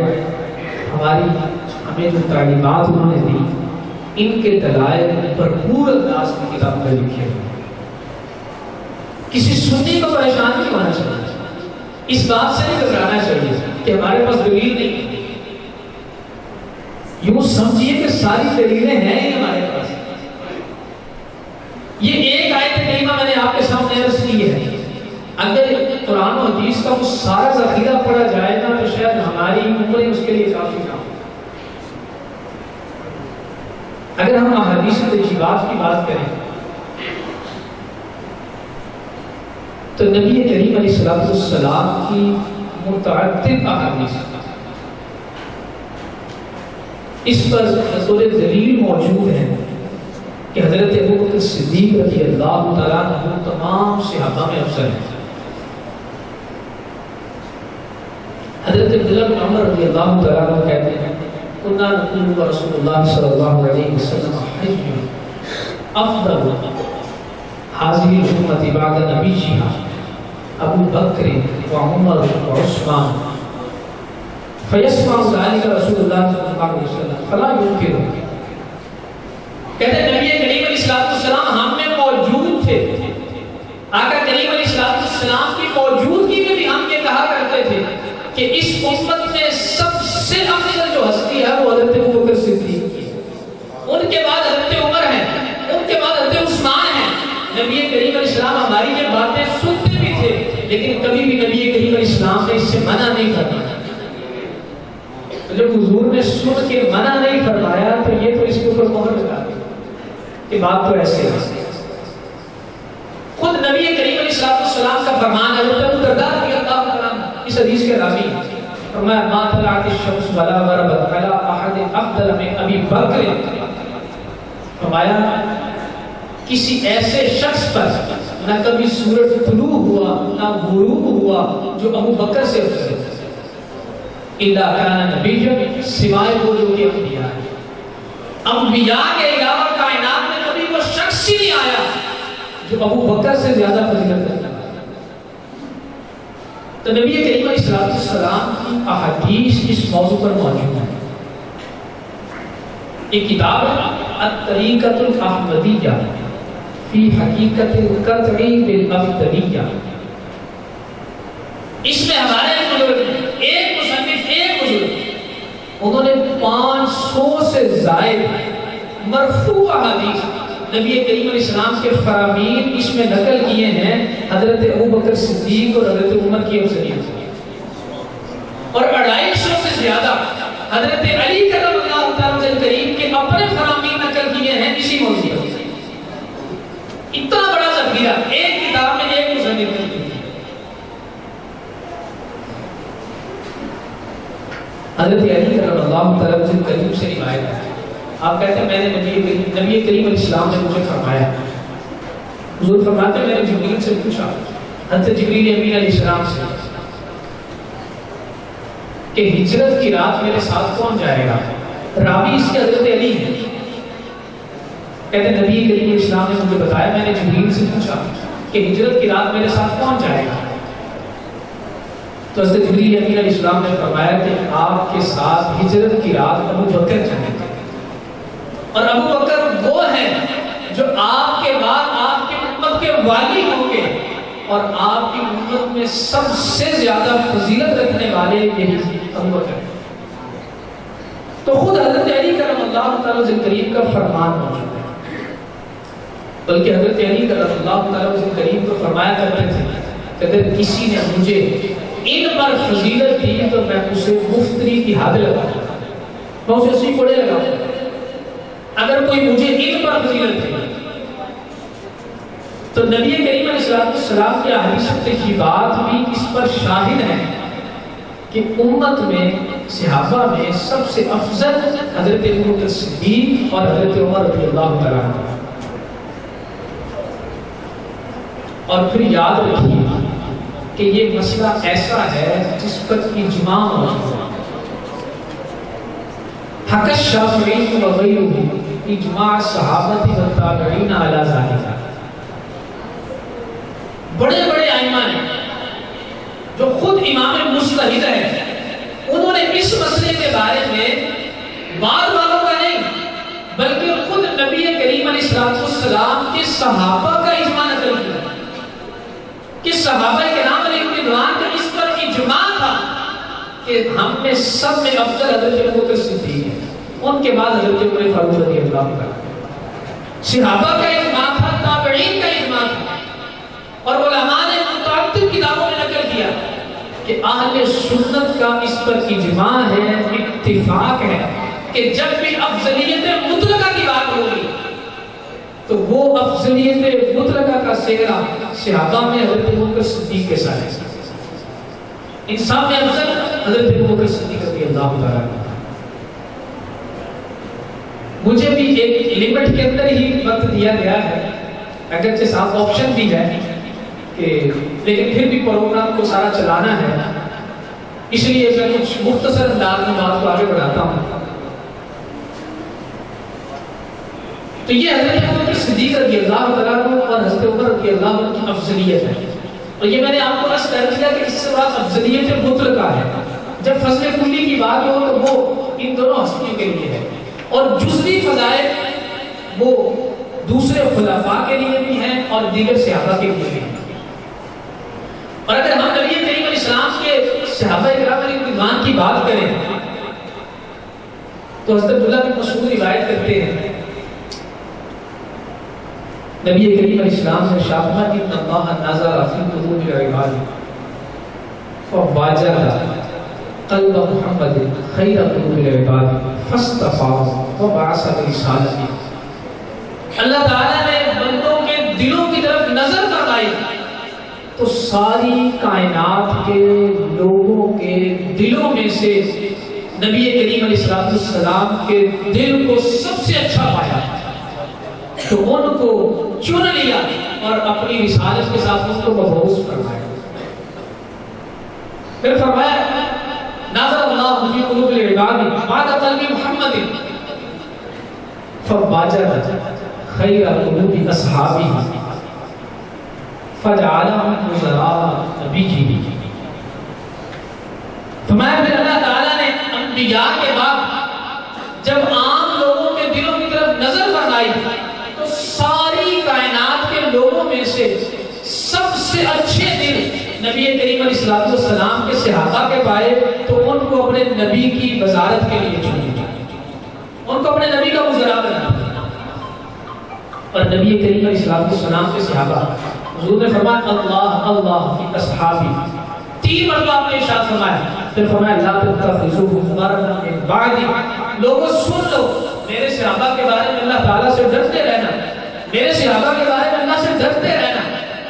ہمیں جو تعلیمات انہوں نے دی ان کے دلائل بھرپور انداز میں کتاب میں لکھے ہوئے۔ کسی سنی کو پریشان نہیں ہونا چاہیے، اس بات سے نہیں گھبرانا چاہیے کہ ہمارے پاس دلیل نہیں، یوں سمجھیے کہ ساری دلیلیں ہیں ہی ہمارے پاس۔ یہ ایک آیت کریمہ میں نے آپ کے سامنے عرض کی ہے، اگر قرآن و حدیث کا وہ سارا ذخیرہ پڑھا جائے گا تو شاید ہماری عمریں اس کے لیے کافی نہ ہو۔ اگر ہم احادیث ترجیحات کی بات کریں تو نبی کریم علیہ السلام کی متعدد احادیث اس پر بطور دلیل موجود ہے کہ حضرت ابوبکر صدیق رضی اللہ تعالیٰ عنہ تمام صحابہ میں افضل ہیں۔ حضرت عبداللہ بن عمر رضی اللہ تعالیٰ عنہ کہتے ہیں كنا نقول رسول اللہ صلی اللہ علیہ وسلم حی افضل هذه الامة بعد نبیها ابو بکر وعمر وعثمان فیسمع ذلك رسول اللہ صلی اللہ علیہ وسلم فلا ينکر۔ کہتے ہیں نبی کریم علیہ السلام ہم میں موجود تھے، آقا کریم علیہ السلام کی موجودگی میں بھی ہم یہ کہا کرتے تھے کہ اس امت میں سب سے افضل جو ہستی ہے وہ حضرت ابوبکر صدیق کی، ان کے بعد حضرت عمر ہیں، ان کے بعد حضرت عثمان ہیں۔ نبی کریم علیہ السلام ہماری یہ باتیں سنتے بھی تھے لیکن کبھی بھی نبی کریم علیہ السلام نے اس سے منع نہیں فرمایا۔ جب حضور نے سن کے منع نہیں فرمایا تو یہ تو اس کے اوپر مہر لگا دی کہ بات تو ایسے ہے۔ خود نبی کریم علیہ السلام کا فرمان حضرت ابو درداء رضی اللہ عنہ اس حدیث کے راوی فرمایا ما طلعت الشمس ولا غربت على احد افضل من ابی بکر، فرمایا کسی ایسے شخص پر نہ کبھی سورج طلوع ہوا نہ غروب ہوا جو ابو بکر سے افضل ہے، الا کان نبی، سوائے وہ جو کہ انبیاء ہیں۔ انبیاء کے علاوہ کائنات میں کبھی وہ شخص ہی نہیں آیا جو ابو بکر سے زیادہ فضیلت رکھتا ہے۔ تو نبی کریم علیہ السلام کی احادیث اس موضوع پر موجود ہے۔ ایک کتاب ہے الطریقۃ الاحمدیہ فی حقیقت القطع بالافضلیہ، اس میں ہمارے بزرگ ایک مصنف ایک بزرگ انہوں نے 500 سے زائد مرفوع احادیث نبی کریم علیہ السلام کے فرامین اس میں نقل کیے ہیں حضرت ابوبکر صدیق اور حضرت عمر کی افضلیت، اور 250 سے زیادہ حضرت علی کرم اللہ تعالیٰ کریم کے اپنے فرامین نقل کیے ہیں اسی موضوع پر۔ اتنا بڑا ذخیرہ ایک کتاب میں ایک مصنف نے کیا۔ حضرت علی کرم اللہ تعالیٰ کریم سے روایت ہے، آپ کہتے ہیں میں نے نبی کریم علیہ السلام نے مجھے فرمایا، حضور فرماتے ہیں میں نے جبریل سے پوچھا، حضرت جبریل امین علیہ السلام سے، کہ ہجرت کی رات میرے ساتھ کون جائے گا؟ راوی اس کے حضرت علی ہیں، کہتے ہیں نبی کریم علیہ السلام نے مجھے بتایا، میں نے جبریل سے پوچھا کہ ہجرت کی رات میرے ساتھ کون جائے گا؟ تو حضرت جبریل امین علیہ السلام نے فرمایا کہ آپ کے ساتھ ہجرت کی رات ابو بکر جائیں گے، اور ابو بکر وہ ہیں جو آپ کے بعد آپ کی امت کے والی ہوں گے، اور آپ کی امت میں سب سے زیادہ فضیلت رکھنے والے یہی ابو بکر ہیں۔ تو خود حضرت علی کرم اللہ تعالیٰ کریم کا فرمان موجود ہے، بلکہ حضرت علی کرم اللہ تعالیٰ کریم کو فرمایا کرتے تھے کہ اگر کسی نے مجھے ان پر فضیلت دی تو میں اسے مفتری کی حد لگاؤں گا، میں اسے اسی کوڑے لگاؤں گا اگر کوئی مجھے ان پر فضیلت دی۔ تو نبی کریم علیہ السلام کی احادیث ترجیحات بھی اس پر شاہد ہیں کہ امت میں صحابہ میں سب سے افضل حضرت ابوبکر صدیق اور حضرت عمر رضی اللہ تعالیٰ عنہ۔ اور پھر یاد رکھیے کہ یہ مسئلہ ایسا ہے جس پر اجماع موجود ہے، حق الشافعی وغیرہ اجماع صحابہ والتابعین علی ذالک۔ بڑے بڑے ائمہ نے جو خود امام مجتہد ہیں، انہوں نے اس مسئلے کے بارے میں بعض والوں کا نہیں بلکہ خود نبی کریم علیہ السلام کے صحابہ کا اجماع نقل کیا۔ کہ صحابہ کرام علیہ رضوان کا اس پر اجماع تھا کہ ہم میں سب میں افضل حضرت ابوبکر صدیق ہے، ان کے بعد حضرت عمر فاروق رضی اللہ عنہ۔ صحابہ کا اجماع تھا، تابعین کا اجماع تھا، اور علماء نے متعدد کتابوں میں نقل کیا کہ اہل سنت کا اس پر اجماع ہے، اتفاق ہے کہ جب بھی افضلیت مطلقہ کی بات ہوگی تو وہ افضلیت مطلقہ کا سہرا صحابہ میں حضرت ابوبکر صدیق کے ساتھ ہے۔ انسان میں افضل حضرت ابوبکر صدیق رضی اللہ تعالیٰ عنہ۔ مجھے بھی ایک لمٹ کے اندر ہی وقت دیا گیا ہے، اگرچہ ساتھ آپشن بھی ہے کہ لیکن پھر بھی پروگرام کو سارا چلانا ہے، اس لیے میں کچھ مختصر انداز میں بات کو آگے بڑھاتا ہوں۔ تو یہ حضرت ابوبکر صدیق رضی اللہ تعالیٰ عنہ اور حضرت عمر رضی اللہ عنہ کی افضلیت ہے، اور یہ میں نے آپ کو عرض کر دیا کہ اس سے بعد افضلیت مطلقہ ہے۔ جب فضل کلی کی بات ہو تو وہ ان دونوں ہستیوں کے لیے ہے، اور جزوی فضائل وہ دوسرے خلفاء کے لیے بھی ہیں اور دیگر صحابہ کے لیے بھی ہیں۔ اور اگر ہم نبی کریم علیہ السلام کے صحابہ کرام علیہ رضوان کی بات کریں تو حضرت عبداللہ بن مسعود روایت کرتے ہیں نبی کریم علیہ السلام نے ارشاد فرمایا ان اللہ نظر فی قلوب العباد فوجد قلب محمد خیر قلوب العباد فاصطفاه وبعث برسالته۔ اللہ تعالیٰ نے بندوں کے دلوں کی طرف نظر فرمائی تو ساری کائنات کے لوگوں کے دلوں میں سے نبی کریم علیہ السلام کے دل کو سب سے اچھا پایا تو ان کو چن لیا اور اپنی رسالت کے ساتھ ان کو مبعوث فرمایا۔ پھر فرمایا نظر اللہ فی قلوب العباد بعد قلب محمد فواجد خیر قلوب اصحابہ فجعلهم وزراء نبیہ۔ فرمایا پھر اللہ تعالیٰ نے انبیاء کے بعد جب عام لوگوں کے دلوں کی طرف نظر فرمائی تو ساری کائنات کے لوگوں میں سے سب سے اچھے دل نبی کریم علیہ السلام کے صحابہ کے پائے تو ان کو اپنے نبی کی وزارت کے لیے چن لیا، ان کو اپنے نبی کا وزراء بنا۔ اور نبی کریم علیہ السلام کے صحابہ حضور نے فرمایا اللہ اللہ فی اصحابی، 3 مرتبہ آپ نے ارشاد فرمایا۔ پھر فرمایا لا تتخذوهم غرضا من بعدی، لوگوں سن لو میرے صحابہ کے بارے میں اللہ تعالیٰ سے ڈرتے رہنا، میرے صحابہ کے بارے میں اللہ سے ڈرتے رہنا،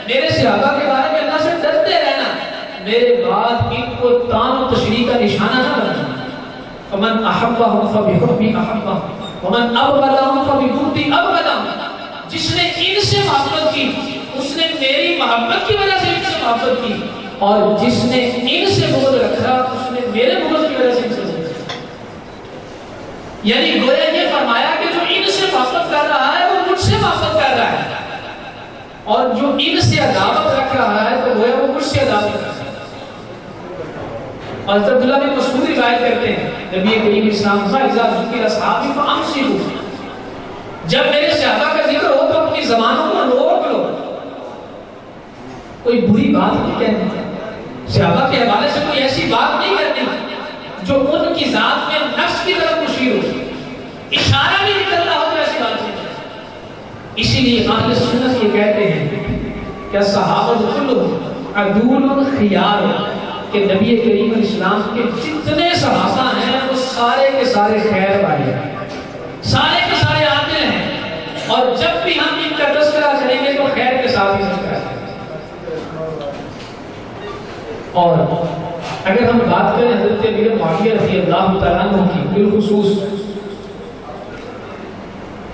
میرے صحابہ کے بارے میں اللہ سے ڈرتے رہنا، میرے بعد ان کو تان و تشریح کا نشانہ نہ بنانا۔ فمن احبهم فبحبی احبهم ومن ابغضهم فببغضی ابغضهم، جس نے ان سے محبت کی اس نے میری محبت کی وجہ سے ان سے محبت کی، اور جس نے ان سے بغض رکھا اس نے میرے بغض کی وجہ سے ان سے بغض رکھا۔ یعنی گویا یہ فرمایا کہ جو ان سے محبت کر رہا ہے وہ مجھ سے محبت کر رہا ہے، اور جو ان سے عداوت رکھ رہا ہے تو گویا وہ مجھ سے عداوت رکھ رہا ہے۔ اور حضرت عبداللہ بن مسعود روایت کرتے ہیں نبی کریم اسلام اذا ذکر اصحابی فامسکوا، جب میرے صحابہ کا ذکر ہو تو اپنی زبانوں کو روک لو، کوئی بری بات نہیں کہنی، صحابہ کے حوالے سے کوئی ایسی بات نہیں کرنی جو ان کی ذات میں نفس کی طرف مشیر ہو، اشارہ بھی نکلتا ہو تو ایسی بات نہیں کرنی۔ اسی لیے اہل سنت یہ کہتے ہیں کہ صحابہ کلهم عدول خیار، کہ نبی کریم علیہ السلام کے جتنے صحابہ ہیں وہ سارے کے سارے خیر والے ہیں، سارے کے سارے عادل ہیں، اور جب بھی ہم ان کا تذکرہ کریں گے تو خیر کے ساتھ ہی تذکرہ کریں گے۔ اور اگر ہم بات کریں حضرت امیر معاویہ رضی اللہ تعالیٰ عنہ کی بالخصوص،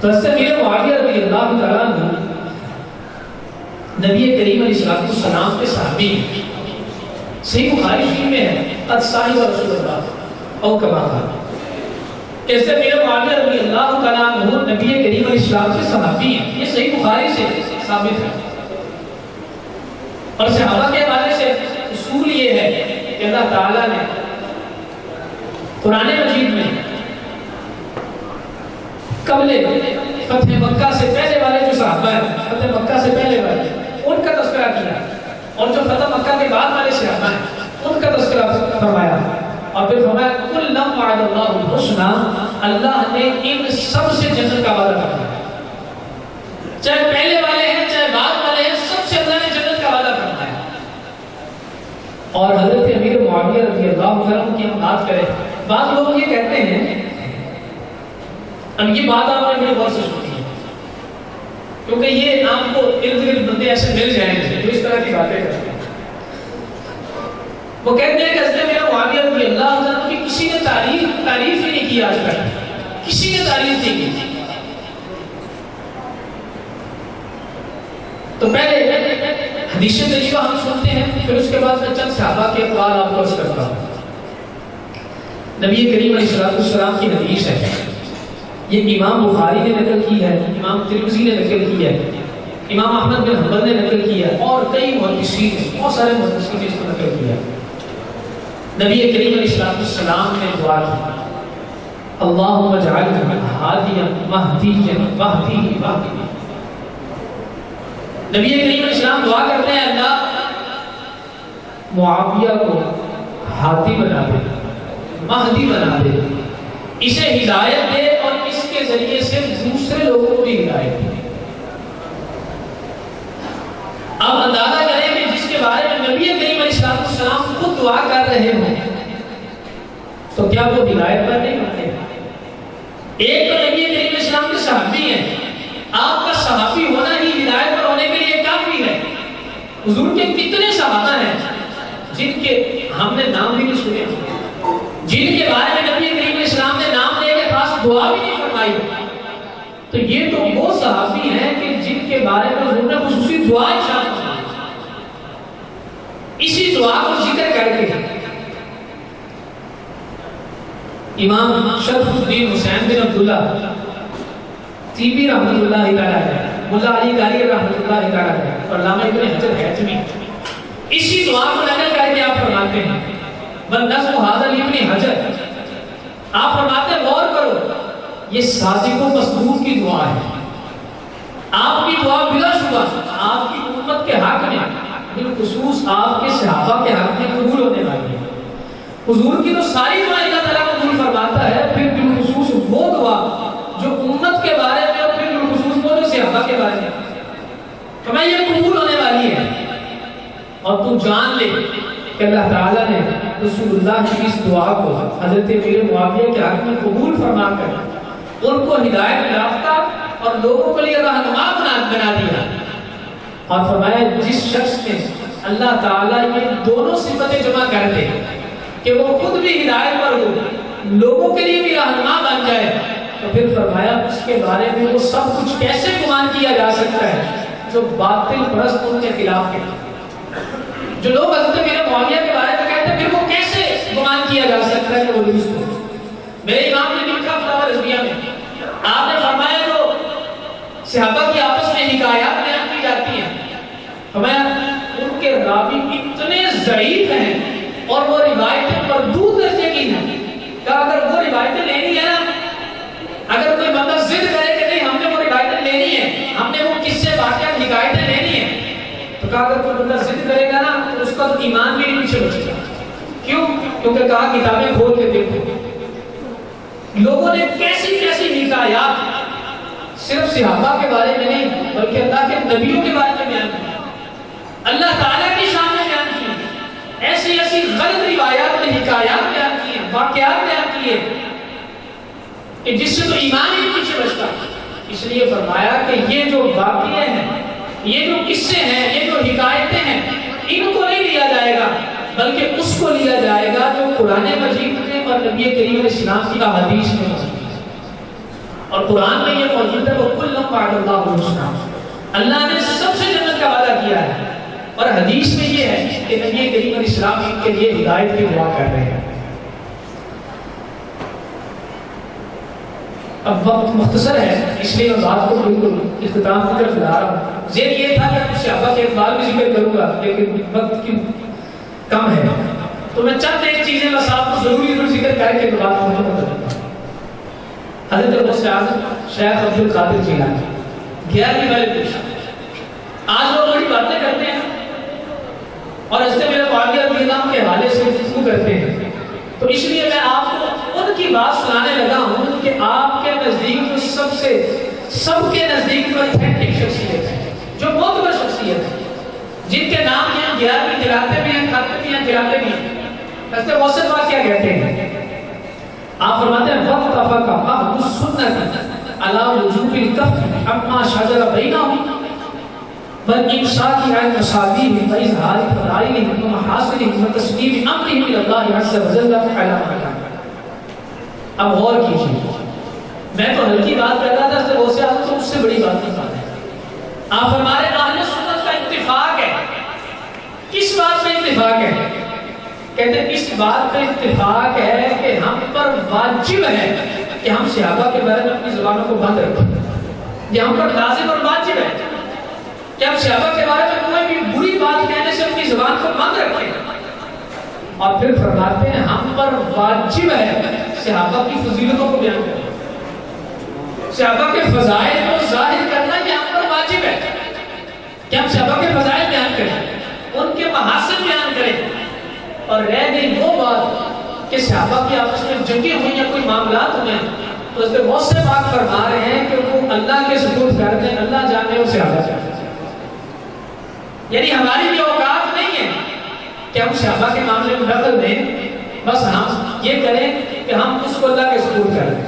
تو حضرت امیر معاویہ رضی اللہ تعالیٰ عنہ نبی کریم علیہ السلام کے صحابی، صحیح بخاری شریف میں ہے قد صاحب رسول اللہ او کما قال، ایسے امیر معاویہ رضی اللہ تعالیٰ عنہ نبی کریم علیہ السلام کے صحابی ہیں، یہ صحیح بخاری سے ثابت ہے۔ اور صحابہ کے حوالے سے اصول یہ ہے کہ اللہ تعالیٰ نے قرآن مجید میں قبل فتح مکہ سے پہلے والے جو صحابہ ہیں، فتح مکہ سے پہلے والے، ان کا تذکرہ کیا، اور جو فتح مکہ کے بعد والے صحابہ ہیں ان کا تذکرہ فرمایا اور پھر فرمایا کلم وعد اللہ الحسنی، اللہ نے ان سب سے جنت کا وعدہ فرمایا، چاہے پہلے والے ہیں چاہے بعد والے ہیں، سب سے اللہ نے جنت کا وعدہ فرمایا۔ اور حضرت امیر معاویہ رضی اللہ عنہ کی ہم بات کریں، بعض لوگ یہ کہتے ہیں، اب یہ بات آپ نے میرے غور سے سنی ہے کیونکہ یہ آپ کو ارد گرد بندے ایسے مل جائیں گے جو اس طرح کی باتیں کرتے ہیں، وہ کہتے ہیں کہ حضرت امیر معاویہ رضی اللہ عنہ کی کسی نے تعریف ہی نہیں کی آج تک، کسی نے تعریف نہیں کی۔ تو پہلے حدیث طیبہ ہم سنتے ہیں، پھر اس کے بعد میں چند صحابہ کے اقوال آپ کو عرض کرتا ہوں۔ نبی کریم علیہ السلام کی حدیث ہے، یہ امام بخاری نے نقل کی ہے، امام ترمذی نے نقل کی ہے، امام احمد بن حنبل نے نقل کی ہے، اور کئی محدثین نے، بہت سارے محدثین نے اس کو نقل کیا ہے۔ نبی کریم علیہ السلام نے دعا کی، اللہم اجعلہ ہادیا مہدیا واہدہ واہدہ۔ نبی کریم علیہ السلام دعا کرتے ہیں، اللہ معاویہ کو ہادی بنا دے، مہدی بنا دے، اسے ہدایت دے اور اس کے ذریعے سے دوسرے لوگوں کو بھی ہدایت دے۔ اب اندازہ کریں کہ جس کے بارے میں نبی کریم علیہ السلام خود دعا کر رہے ہوں تو کیا وہ ہدایت پر نہیں بنتے؟ ایک تو نبی کریم علیہ السلام کے صحابی ہیں، آپ کا صحابی ہونا ہی ہدایت پر ہونے کے لیے کافی ہے۔ حضور کے کتنے صحابہ ہیں جن کے ہم نے نام بھی نہیں سنے، جن کے بارے میں نبی کریم علیہ السلام نے نام لے کے خاص دعا بھی نہیں فرمائی، تو یہ تو وہ صحابی ہیں کہ جن کے بارے میں حضور نے خصوصی دعا ارشاد فرمائی۔ اسی دعا کو ذکر کر کے امام شرف الدین حسین بن عبداللہ طیبی رحمۃ اللہ تعالیٰ ہے، ملا علی قاری رحمۃ اللہ تعالیٰ ہے، اور علامہ ابن حجر حیثمی اسی دعا کو نقل کر کے آپ فرماتے ہیں، بلنظم حاضر ابن حجر، آپ فرماتے ہیں غور کرو یہ صادق و مصدوق کی دعا ہے، آپ کی دعا بلا شبہ آپ کی امت کے حق میں، بالخصوص آپ کے صحابہ کے حق میں قبول ہونے والی ہے۔ حضور کی تو ساری دعا اللہ تعالیٰ قبول فرماتا ہے، پھر بالخصوص وہ دعا جو امت کے بارے میں اور پھر بالخصوص وہ جو صحابہ کے بارے میں ہمیں یہ قبول ہونے والی ہے۔ اور تو جان لے کہ اللہ تعالیٰ نے رسول اللہ کی اس دعا کو حضرت امیر معاویہ کے حق میں قبول فرما کر ان کو ہدایت یافتہ اور لوگوں کے لیے رہنما بنا دیا، اور فرمایا جس شخص نے اللہ تعالیٰ یہ دونوں صفتیں جمع کر دے کہ وہ خود بھی ہدایت پر ہو، لوگوں کے لیے بھی رہنما بن جائے، تو پھر فرمایا اس کے بارے میں وہ سب کچھ کیسے گمان کیا جا سکتا ہے جو باطل پرست ان کے خلاف ہے۔ جو لوگ حضرت امیر معاویہ کے بارے میں کہتے ہیں پھر وہ کیسے گمان کیا جا سکتا ہے کہ وہ درست ہو۔ میرے امام نے لکھا فتاوی رضویہ میں، آپ نے فرمایا جو صحابہ کی آپس میں حکایات بیان کی جاتی ہیں، فرمایا ان کے راوی اتنے ضعیف ہیں اور وہ روایتیں مردود درجے کی ہیں کہ اگر وہ روایتیں لینی ہے نا، اگر کوئی بندہ ضد کرے کہ نہیں ہم نے وہ روایتیں لینی ہے، ہم نے وہ قصے واقعات حکایتیں لینی ہے، تو کہا اگر کوئی بندہ ضد کرے گا نا تو اس کا تو ایمان بھی نہیں پیچھے بچے گا۔ کیوں؟ کیونکہ کہا کتابیں کھول کے دیکھو لوگوں نے کیسی کیسی حکایات صرف صحابہ کے بارے میں نہیں بلکہ اللہ کے نبیوں کے بارے میں بیان کی، اللہ تعالیٰ کی شان میں بیان کی، ایسی ایسی غلط روایات میں حکایات بیان کی ہیں، واقعات بیان کیے کہ جس سے تو ایمان ہی پیچھے بچتا۔ اس لیے فرمایا کہ یہ جو واقعے ہیں، یہ جو قصے ہیں، یہ جو حکایتیں ہیں، ان کو نہیں لیا جائے گا بلکہ اس کو لیا جائے گا جو قرآن مجید میں اور نبی کریم علیہ السلام کی احادیث میں موجود ہے۔ اور قرآن میں یہ موجود ہے وَكُلًّا وَعَدَ اللَّهُ الْحُسْنَىٰ، اللہ نے سب سے جنت کا وعدہ کیا ہے، اور حدیث میں یہ ہے کہ نبی کریم علیہ السلام ان کے لیے ہدایت کی دعا کر رہے ہیں۔ اب وقت مختصر ہے اس لیے میں بات کو بالکل اختتام کی طرف لا رہا ہوں۔ ذہن یہ تھا کہ صحابہ کے اقوال بھی ذکر کروں گا لیکن وقت کی کم ہے، تو میں چند ایک چیزیں بس آپ کو ضروری ذکر کر کے بات کو ختم کرتا ہوں۔ حضرت غوث اعظم شیخ عبد القادر جیلانی 11ویں والے پوچھا، آج لوگ بڑی باتیں کرتے ہیں 11ویں جلاتے بھی ہیں، کھاتے بھی ہیں، جلاتے بھی ہیں۔ حضرت غوث پاک کیا کہتے ہیں؟ آپ فرماتے ہیں وَاتَّفَقَ أَهْلُ السُّنَّةِ عَلَى وُجُوبِ الْكَفِّ عَمَّا شَجَرَ بَيْنَهُمْ وَالْإِمْسَاكِ عَنْ مَصَابِيهِمْ وَإِظْهَارِ فَضَائِلِهِمْ وَمَحَاسِنِهِمْ وَتَسْلِيمِ أَمْرِهِمْ إِلَى اللَّهِ عَزَّ وَجَلَّ عَلَى مَا كَانَ۔ اب غور کیجیے، میں تو ہلکی بات کر رہا تھا، وہ سے آپ تو اس سے بڑی بات کی بات ہے۔ آپ ہمارے اہل سنت کا اتفاق ہے۔ کس بات میں اتفاق ہے؟ کہتے ہیں اس بات پہ اتفاق ہے کہ ہم پر واجب ہے کہ ہم صحابہ کے بارے میں اپنی زبانوں کو بند رکھیں۔ یہ ہم پر لازم اور واجب ہے کہ ہم صحابہ کے بارے میں کوئی بھی بری بات کہنے سے اپنی زبان کو بند رکھیں۔ اور پھر فرماتے ہیں ہم پر واجب ہے صحابہ کی فضیلتوں کو بیان کرنا، صحابہ کے فضائل کو ظاہر کرنا، یہ ہم پر واجب ہے کہ ہم صحابہ کے فضائل بیان کریں، ان کے محاسن بیان کریں۔ اور رہ گئی وہ بات کہ صحابہ کی آپس میں جنگیں ہوئی یا کوئی معاملات ہوئے ہیں، تو اس پہ غوث پاک فرما رہے ہیں کہ وہ اللہ کے سپرد کر دیں، اللہ جانے اور صحابہ جانے۔ یعنی ہماری یہ اوقات نہیں ہے کہ ہم صحابہ کے معاملے میں دخل دیں، بس ہم یہ کریں کہ ہم اس کو اللہ کے سپرد کر دیں۔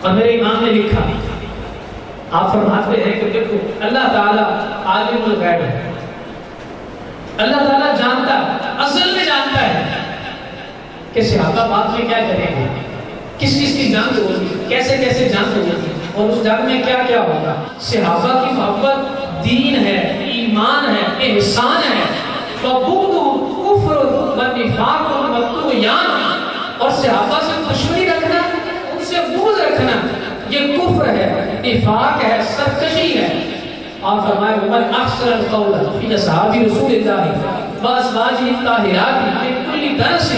اور میرے امام نے لکھا، آپ فرماتے ہیں کہ دیکھو اللہ تعالیٰ عالم الغیب ہے، اللہ تعالیٰ جانتا ہے، اصل میں جانتا ہے کہ صحابہ بعد میں کیا کریں گے، کس چیز کی جنگ ہوگی، کیسے کیسے جنگ ہوگی، اور اس جنگ میں کیا کیا ہوگا۔ صحابہ کی محبت دین ہے، ایمان ہے، احسان ہے، فَبُغْضُ كُفْرٌ وَنِفَاقٌ وَطُغْيَانٌ، اور صحابہ سے دشمنی رکھنا، ان سے بغض رکھنا، یہ کفر ہے، نفاق ہے، سرکشی ہے۔ اور فرمائے وَمَنْ أَحْسَنَ الْقَوْلَ فِي أَصْحَابِ رسول اللَّهِ وَأَزْوَاجِهِ الطَّاهِرَاتِ مِنْ كُلِّ دَنَسٍ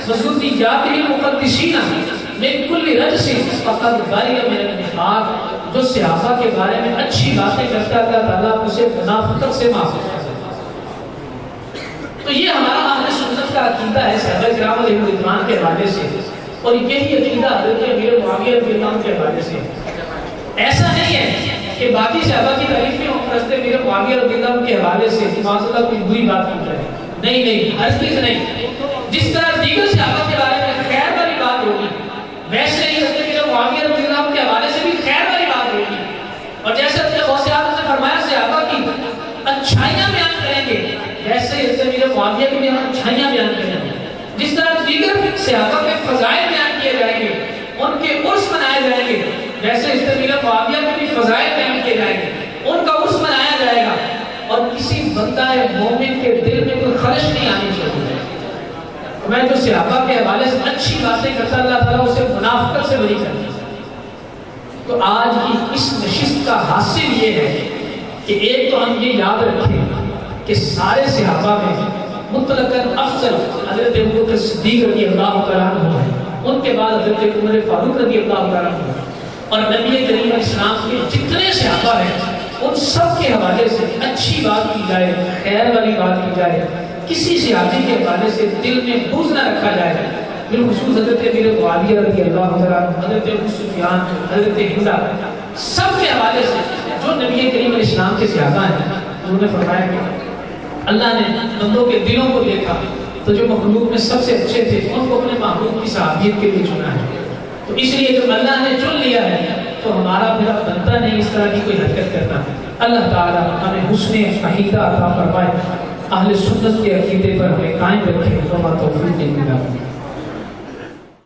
وَذُرِّيَّاتِهِ الْمُقَدِّسِينَ مِنْ كُلِّ رَجْسٍ فَقَدْ بَرِئَ مِنَ النِّفَاقِ، جو صحابہ کے بارے میں اچھی باتیں کرتا ہے اللہ تعالیٰ اسے منافقت سے معاف کرتا ہے۔ تو یہ ہمارا اہل سنت کا عقیدہ ہے صحابہ کرام علیہ رضوان کے حوالے سے، اور یہی عقیدہ حضرت امیر معاویہ رضی اللہ عنہ کے حوالے سے۔ ایسا نہیں ہے کہ باقی صحابہ کی تعریفیں حضرت امیر معاویہ رضی اللہ عنہ کے حوالے سے معاذ اللہ کوئی بری بات کی جائے، نہیں، ہرگز نہیں۔ جس طرح دیگر صحابہ کے بارے میں خیر والی بات ہوگی، ویسے ہی حضرت امیر معاویہ رضی اللہ عنہ کے حوالے سے بھی خیر والی بات ہوگی۔ اور جیسے حضرت غوث اعظم نے فرمایا صحابہ کی اچھائیاں بیان کریں گے، ویسے ہی حضرت امیر معاویہ کی بھی ہم اچھائیاں بیان کریں گے۔ جس طرح دیگر صحابہ کے فضائل بیان کیے جائیں گے، ان کے عرس منائے جائیں گے، ویسے حضرت امیر معاویہ کے بھی فضائل بیان کیے جائیں گے، ان کا عرس منایا جائے گا۔ اور کسی بندہ مومن کے دل میں کوئی خلش نہیں آنی چاہیے۔ میں جو صحابہ کے حوالے سے اچھی باتیں کرتا اللہ تعالیٰ اسے منافقت سے بری کرتا ہے۔ تو آج کی اس نشست کا حاصل یہ ہے کہ ایک تو ہم یہ یاد رکھیں کہ سارے صحابہ میں مطلقاً افضل حضرت ابوبکر صدیق رضی اللہ تعالیٰ عنہ ہے، ان کے بعد حضرت عمر فاروق رضی اللہ تعالیٰ عنہ ہے، اور نبی کریم اسلام کے جتنے صحابہ ہیں ان سب کے حوالے سے اچھی بات کی جائے، خیر والی بات کی جائے، کسی صحابی کے حوالے سے دل میں بغض نہ رکھا جائے۔ بالخصوص حضرت امیر معاویہ رضی اللہ تعالیٰ عنہ، حضرت ابو سفیان، حضرت ہند، سب کے حوالے سے جو نبی کریم علیہ السلام کے صحابہ ہیں، انہوں نے فرمایا کہ اللہ نے بندوں کے دلوں کو دیکھا تو جو مخلوق میں سب سے اچھے تھے ان کو اپنے محبوب کی صحابیت کے لیے چنا ہے۔ تو اس لیے جب اللہ نے چن لیا ہے تو ہمارا پھر بنتا نہیں اس طرح کی کوئی حرکت کرنا۔ اللہ تعالیٰ ہمیں حسن عقیدہ عطا فرمائے، اہل سنت کے عقیدے پر ہمیں قائم رکھے، توفیق دے۔